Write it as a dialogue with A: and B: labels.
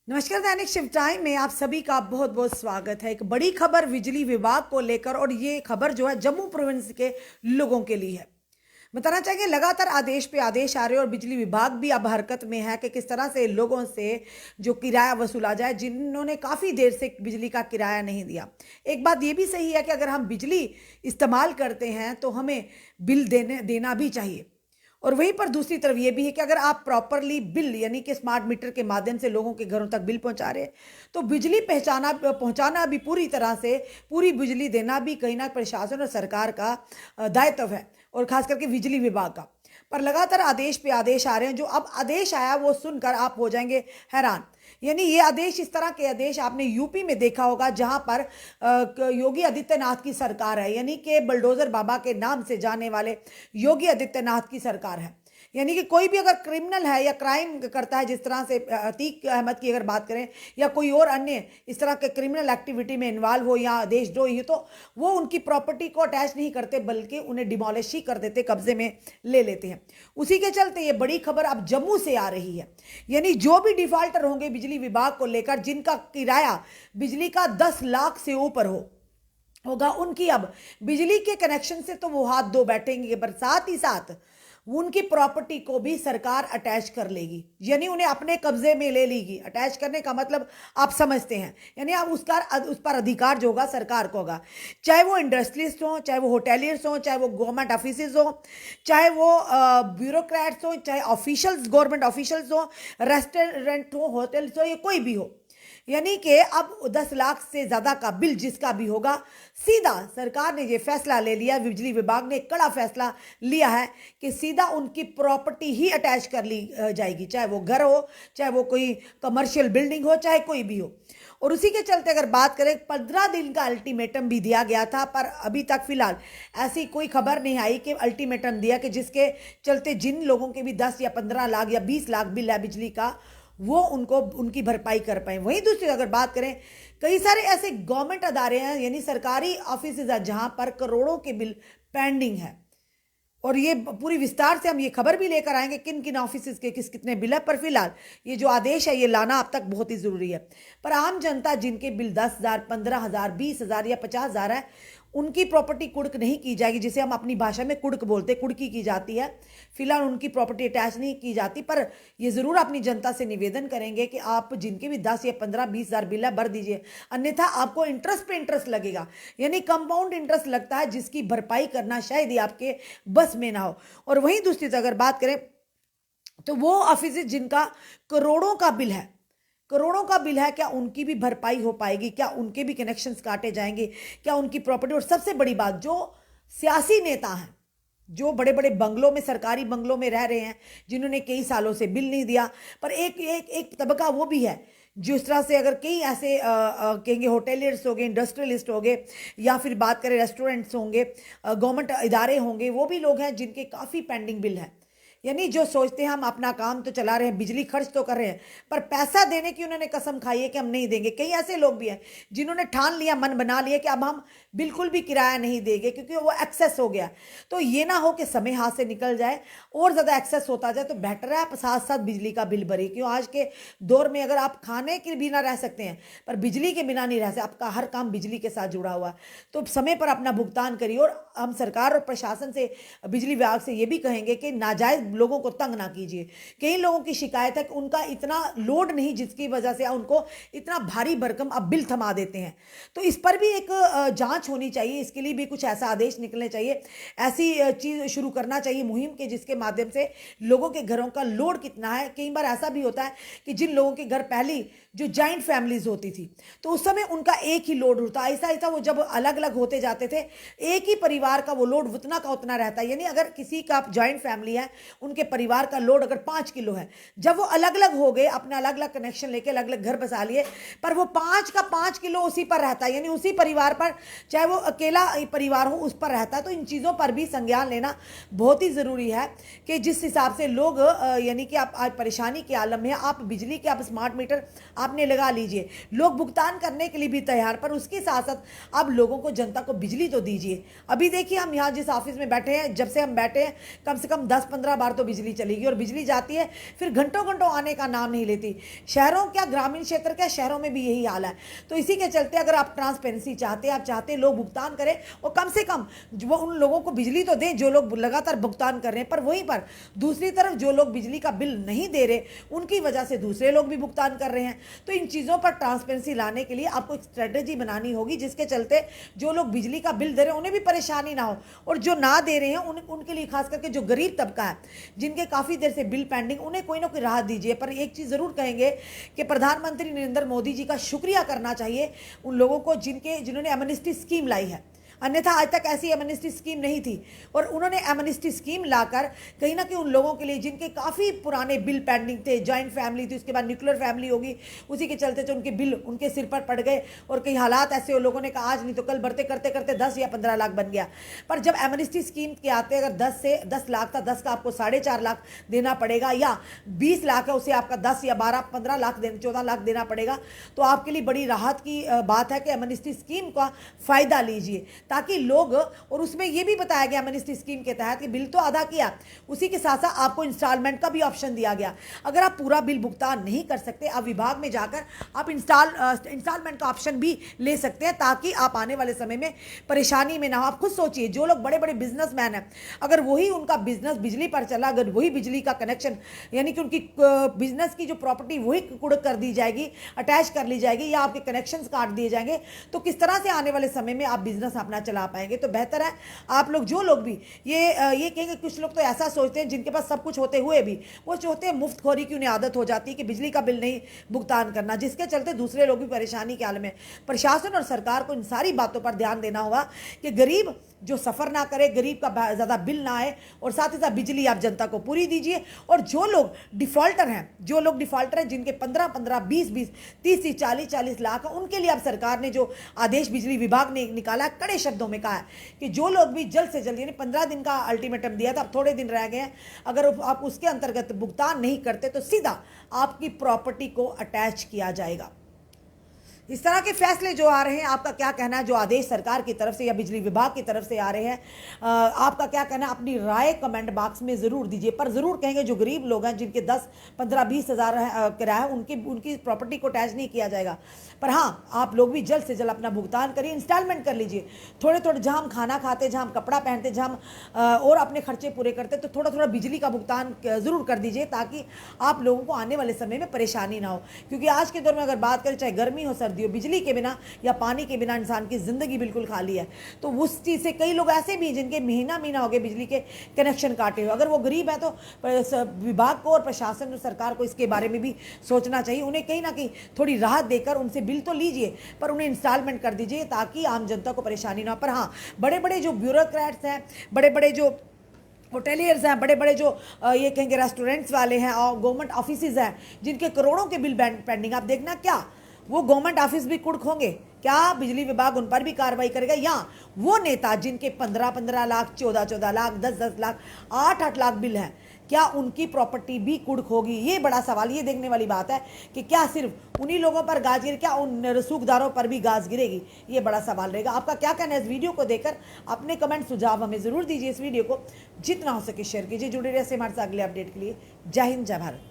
A: नमस्कार। दैनिक शिव टाइम में आप सभी का बहुत बहुत स्वागत है। एक बड़ी खबर बिजली विभाग को लेकर, और ये खबर जो है जम्मू प्रोविंस के लोगों के लिए है। बताना चाहिए लगातार आदेश पे आदेश आ रहे हैं और बिजली विभाग भी अब हरकत में है कि किस तरह से लोगों से जो किराया वसूला जाए, जिन्होंने काफ़ी देर से बिजली का किराया नहीं दिया। एक बात ये भी सही है कि अगर हम बिजली इस्तेमाल करते हैं तो हमें बिल देना भी चाहिए। और वहीं पर दूसरी तरफ ये भी है कि अगर आप प्रॉपरली बिल यानी कि स्मार्ट मीटर के माध्यम से लोगों के घरों तक बिल पहुंचा रहे हैं तो बिजली पहुंचाना भी पूरी तरह से पूरी बिजली देना भी कहीं ना प्रशासन और सरकार का दायित्व है, और खास करके बिजली विभाग का। पर लगातार आदेश पे आदेश आ रहे हैं। जो अब आदेश आया वो सुनकर आप हो जाएंगे हैरान। यानी ये आदेश, इस तरह के आदेश आपने यूपी में देखा होगा, जहां पर योगी आदित्यनाथ की सरकार है, यानी कि बुलडोजर बाबा के नाम से जाने वाले योगी आदित्यनाथ की सरकार है। यानी कि कोई भी अगर क्रिमिनल है या क्राइम करता है, जिस तरह से अतीक अहमद की अगर बात करें या कोई और अन्य इस तरह के क्रिमिनल एक्टिविटी में इन्वॉल्व हो या देशद्रोही हो, तो वो उनकी प्रॉपर्टी को अटैच नहीं करते बल्कि उन्हें डिमोलिश ही कर देते, कब्जे में ले लेते हैं। उसी के चलते ये बड़ी खबर अब जम्मू से आ रही है। यानी जो भी डिफॉल्टर होंगे बिजली विभाग को लेकर, जिनका किराया बिजली का 10 लाख से ऊपर होगा, उनकी अब बिजली के कनेक्शन से तो वो हाथ धो बैठेंगे, पर साथ ही साथ उनकी प्रॉपर्टी को भी सरकार अटैच कर लेगी, यानी उन्हें अपने कब्जे में ले लेगी। अटैच करने का मतलब आप समझते हैं, यानी आप उस पर अधिकार जो होगा सरकार को होगा। चाहे वो इंडस्ट्रियलिस्ट हो, चाहे वो होटेलियर्स हो, चाहे वो गवर्नमेंट ऑफिस हो, चाहे वो ब्यूरोक्रेट्स हो, चाहे ऑफिशियल्स, गवर्नमेंट ऑफिशियल्स हो, रेस्टोरेंट हो, होटल्स हो, या कोई भी हो। यानी कि अब 10 लाख से ज़्यादा का बिल जिसका भी होगा, सीधा सरकार ने ये फैसला ले लिया, बिजली विभाग ने एक कड़ा फैसला लिया है कि सीधा उनकी प्रॉपर्टी ही अटैच कर ली जाएगी, चाहे वो घर हो, चाहे वो कोई कमर्शियल बिल्डिंग हो, चाहे कोई भी हो। और उसी के चलते अगर बात करें, 15 दिन का अल्टीमेटम भी दिया गया था, पर अभी तक फिलहाल ऐसी कोई खबर नहीं आई कि अल्टीमेटम दिया कि जिसके चलते जिन लोगों के भी 10 या 15 लाख या 20 लाख बिल है बिजली का, वो उनको उनकी भरपाई कर पाए। वहीं दूसरी अगर बात करें, कई सारे ऐसे गवर्नमेंट अदारे हैं यानी सरकारी ऑफिस हैं जहां पर करोड़ों के बिल पेंडिंग है, और ये पूरी विस्तार से हम ये खबर भी लेकर आएंगे किन किन ऑफिस के कितने बिल है। पर फिलहाल ये जो आदेश है ये लाना अब तक बहुत ही जरूरी है। पर आम जनता जिनके बिल 10,000, 15,000, 20,000 या 50,000 है, उनकी प्रॉपर्टी कुड़क नहीं की जाएगी, जिसे हम अपनी भाषा में कुड़क बोलते, कुड़की की जाती है। फिलहाल उनकी प्रॉपर्टी अटैच नहीं की जाती। पर ये ज़रूर अपनी जनता से निवेदन करेंगे कि आप जिनके भी 10 या 15, 20,000 बिल है भर दीजिए, अन्यथा आपको इंटरेस्ट पे इंटरेस्ट लगेगा, यानी कंपाउंड इंटरेस्ट लगता है, जिसकी भरपाई करना शायद ही आपके बस में ना हो। और वहीं दूसरी अगर बात करें तो वो ऑफिस जिनका करोड़ों का बिल है, करोड़ों का बिल है, क्या उनकी भी भरपाई हो पाएगी? क्या उनके भी कनेक्शंस काटे जाएंगे? क्या उनकी प्रॉपर्टी? और सबसे बड़ी बात, जो सियासी नेता हैं, जो बड़े बड़े बंगलों में, सरकारी बंगलों में रह रहे हैं, जिन्होंने कई सालों से बिल नहीं दिया, पर एक एक एक तबका वो भी है जिस तरह से, अगर कई ऐसे कहेंगे होटेलियर्स हो गए, इंडस्ट्रियलिस्ट हो गए, या फिर बात करें रेस्टोरेंट्स होंगे, गवर्नमेंट इदारे होंगे, वो भी लोग हैं जिनके काफ़ी पेंडिंग बिल हैं। यानी जो सोचते हैं हम अपना काम तो चला रहे हैं, बिजली खर्च तो कर रहे हैं, पर पैसा देने की उन्होंने कसम खाई है कि हम नहीं देंगे। कई ऐसे लोग भी हैं जिन्होंने ठान लिया, मन बना लिया कि अब हम बिल्कुल भी किराया नहीं देंगे, क्योंकि वो एक्सेस हो गया। तो ये ना हो कि समय हाथ से निकल जाए और ज़्यादा एक्सेस होता जाए, तो बेटर है आप साथ साथ बिजली का बिल भरिए। क्यों, आज के दौर में अगर आप खाने के बिना रह सकते हैं पर बिजली के बिना नहीं रह सकते, आपका हर काम बिजली के साथ जुड़ा हुआ है, तो समय पर अपना भुगतान करिए। और हम सरकार और प्रशासन से, बिजली विभाग से ये भी कहेंगे कि नाजायज़ लोगों को तंग ना कीजिए। कई लोगों की शिकायत है कि उनका इतना लोड नहीं, जिसकी वजह से उनको इतना भारी भरकम अब बिल थमा देते हैं। तो इस पर भी एक जांच होनी चाहिए, इसके लिए भी कुछ ऐसा आदेश निकलने चाहिए, ऐसी चीज़ शुरू करना चाहिए मुहिम के, जिसके माध्यम से लोगों के घरों का लोड कितना है। कई बार ऐसा भी होता है कि जिन लोगों के घर पहली जो जॉइंट फैमिलीज होती थी, तो उस समय उनका एक ही लोड होता, ऐसा ऐसा वो जब अलग अलग होते जाते थे, एक ही परिवार का वो लोड उतना का उतना रहता है। यानी अगर किसी का जॉइंट फैमिली है, उनके परिवार का लोड अगर 5 किलो है, जब वो अलग अलग हो गए, अपना अलग अलग कनेक्शन लेके अलग अलग घर बसा लिए, पर वो 5 का 5 किलो उसी पर रहता है, यानी उसी परिवार पर, चाहे वो अकेला परिवार हो उस पर रहता है। तो इन चीज़ों पर भी संज्ञान लेना बहुत ही ज़रूरी है कि जिस हिसाब से लोग यानी कि आप आज परेशानी के आलम में, आप बिजली के, आप स्मार्ट मीटर आपने लगा लीजिए, लोग भुगतान करने के लिए भी तैयार, पर उसके साथ साथ आप लोगों को, जनता को बिजली तो दीजिए। अभी देखिए, हम यहाँ जिस ऑफिस में बैठे हैं, जब से हम बैठे हैं कम से कम 10-15 बार तो बिजली चलेगी, और बिजली जाती है फिर घंटों घंटों आने का नाम नहीं लेती। शहरों क्या, ग्रामीण क्षेत्र क्या, शहरों में भी यही हाल है। तो इसी के चलते अगर आप ट्रांसपेरेंसी चाहते हैं, आप चाहते हैं लोग भुगतान करें, और कम से कम वो उन लोगों को बिजली तो दें जो लोग लगातार भुगतान कर रहे हैं, पर वहीं पर दूसरी तरफ जो लोग बिजली का बिल नहीं दे रहे, उनकी वजह से दूसरे लोग भी भुगतान कर रहे हैं। तो इन चीज़ों पर ट्रांसपेरेंसी लाने के लिए आपको एक स्ट्रेटेजी बनानी होगी, जिसके चलते जो लोग बिजली का बिल दे रहे हैं उन्हें भी परेशानी ना हो, और जो ना दे रहे हैं उनके लिए, खास करके जो गरीब तबका है, जिनके काफ़ी देर से बिल पेंडिंग, उन्हें कोई ना कोई राहत दीजिए। पर एक चीज़ ज़रूर कहेंगे कि प्रधानमंत्री नरेंद्र मोदी जी का शुक्रिया करना चाहिए उन लोगों को जिन्होंने एमनेस्टी स्कीम लाई है, अन्यथा आज तक ऐसी एमनेस्टी स्कीम नहीं थी। और उन्होंने एमनेस्टी स्कीम लाकर कहीं ना कहीं उन लोगों के लिए जिनके काफ़ी पुराने बिल पेंडिंग थे, जॉइंट फैमिली थी, उसके बाद न्यूक्लियर फैमिली होगी, उसी के चलते तो उनके बिल उनके सिर पर पड़ गए, और कई हालात ऐसे, लोगों ने कहा आज नहीं तो कल बढ़ते करते करते 10 या 15 लाख बन गया। पर जब एमनेस्टी स्कीम के आते अगर 10 लाख था, 10 का आपको 4.5 लाख देना पड़ेगा, या 20 लाख है उसे आपका 10 या 12 15 लाख 14 लाख देना पड़ेगा, तो आपके लिए बड़ी राहत की बात है कि एमनेस्टी स्कीम का फ़ायदा लीजिए, ताकि लोग, और उसमें यह भी बताया गया एमनेस्टी स्कीम के तहत कि बिल तो अदा किया, उसी के साथ साथ आपको इंस्टॉलमेंट का भी ऑप्शन दिया गया। अगर आप पूरा बिल भुगतान नहीं कर सकते, आप विभाग में जाकर आप इंस्टॉलमेंट का ऑप्शन भी ले सकते हैं, ताकि आप आने वाले समय में परेशानी में ना हो। आप खुद सोचिए, जो लोग बड़े बड़े बिजनेसमैन हैं, अगर वही उनका बिजनेस बिजली पर चला, अगर वही बिजली का कनेक्शन, यानी कि उनकी बिजनेस की जो प्रॉपर्टी वही कुड़ कर दी जाएगी, अटैच कर ली जाएगी, या आपके कनेक्शंस काट दिए जाएंगे, तो किस तरह से आने वाले समय में आप बिजनेस अपना चला पाएंगे। तो बेहतर है आप लोग, जो लोग भी ये कहेंगे, कुछ लोग तो ऐसा सोचते हैं जिनके पास सब कुछ होते हुए भी वो चाहते हैं मुफ्तखोरी की, उन्हें आदत हो जाती है कि बिजली का बिल नहीं भुगतान करना, जिसके चलते दूसरे लोग भी परेशानी के हाल में। प्रशासन और सरकार को इन सारी बातों पर ध्यान देना होगा कि गरीब जो सफ़र ना करे, गरीब का ज़्यादा बिल ना आए, और साथ ही साथ बिजली आप जनता को पूरी दीजिए। और जो लोग डिफ़ॉल्टर हैं, जिनके 15-15, 20-20, 30-30, 40-40 लाख, उनके लिए अब सरकार ने जो आदेश बिजली विभाग ने निकाला, कड़े शब्दों में कहा है कि जो लोग भी जल्द से जल्द, यानी 15 दिन का अल्टीमेटम दिया था, अब थोड़े दिन रह गए हैं, अगर आप उसके अंतर्गत भुगतान नहीं करते तो सीधा आपकी प्रॉपर्टी को अटैच किया जाएगा। इस तरह के फैसले जो आ रहे हैं, आपका क्या कहना है? जो आदेश सरकार की तरफ से या बिजली विभाग की तरफ से आ रहे हैं, आपका क्या कहना है? अपनी राय कमेंट बॉक्स में ज़रूर दीजिए। पर ज़रूर कहेंगे, जो गरीब लोग हैं, जिनके 10, 15, 20 हज़ार किराया है, उनकी प्रॉपर्टी को अटैच नहीं किया जाएगा। पर हाँ, आप लोग भी जल्द से जल्द अपना भुगतान करिए, इंस्टॉलमेंट कर लीजिए। थोड़े थोड़े, जहाँ हम खाना खाते, जहाँ हम कपड़ा पहनते, जहाँ हम और अपने खर्चे पूरे करते, तो थोड़ा थोड़ा बिजली का भुगतान ज़रूर कर दीजिए, ताकि आप लोगों को आने वाले समय में परेशानी ना हो। क्योंकि आज के दौर में अगर बात करें, चाहे गर्मी हो सर्दी हो, बिजली के बिना या पानी के बिना इंसान की ज़िंदगी बिल्कुल खाली है। तो उस चीज़ से कई लोग ऐसे भी जिनके महीना हो गए बिजली के कनेक्शन काटे हुए, अगर वो गरीब है तो विभाग को और प्रशासन और सरकार को इसके बारे में भी सोचना चाहिए। उन्हें कहीं ना कहीं थोड़ी राहत देकर उनसे बिल तो लीजिए, पर उन्हें इंस्टॉलमेंट कर दीजिए, ताकि आम जनता को परेशानी ना हो। पर हाँ, बड़े बड़े जो ब्यूरोक्रेट्स हैं, बड़े बड़े जो होटेलियर्स हैं, बड़े बड़े जो ये कहेंगे रेस्टोरेंट्स वाले हैं, और गवर्नमेंट ऑफिसेज हैं, जिनके करोड़ों के बिल पेंडिंग, आप देखना क्या वो गवर्नमेंट ऑफिस भी कुड़क होंगे क्या? बिजली विभाग उन पर भी कार्रवाई करेगा? या वो नेता जिनके 15-15 लाख, 14-14 लाख, 10-10 लाख, 8-8 लाख बिल हैं, क्या उनकी प्रॉपर्टी भी कुड़क होगी? ये बड़ा सवाल, ये देखने वाली बात है कि क्या सिर्फ उन्हीं लोगों पर गाज गिरे, क्या उन रसूखदारों पर भी गाज गिरेगी? ये बड़ा सवाल रहेगा। आपका क्या कहना है इस वीडियो को देखकर? अपने कमेंट सुझाव हमें ज़रूर दीजिए। इस वीडियो को जितना हो सके शेयर कीजिए। जुड़े रहिए हमारे साथ अगले अपडेट के लिए। जय हिंद, जय भारत।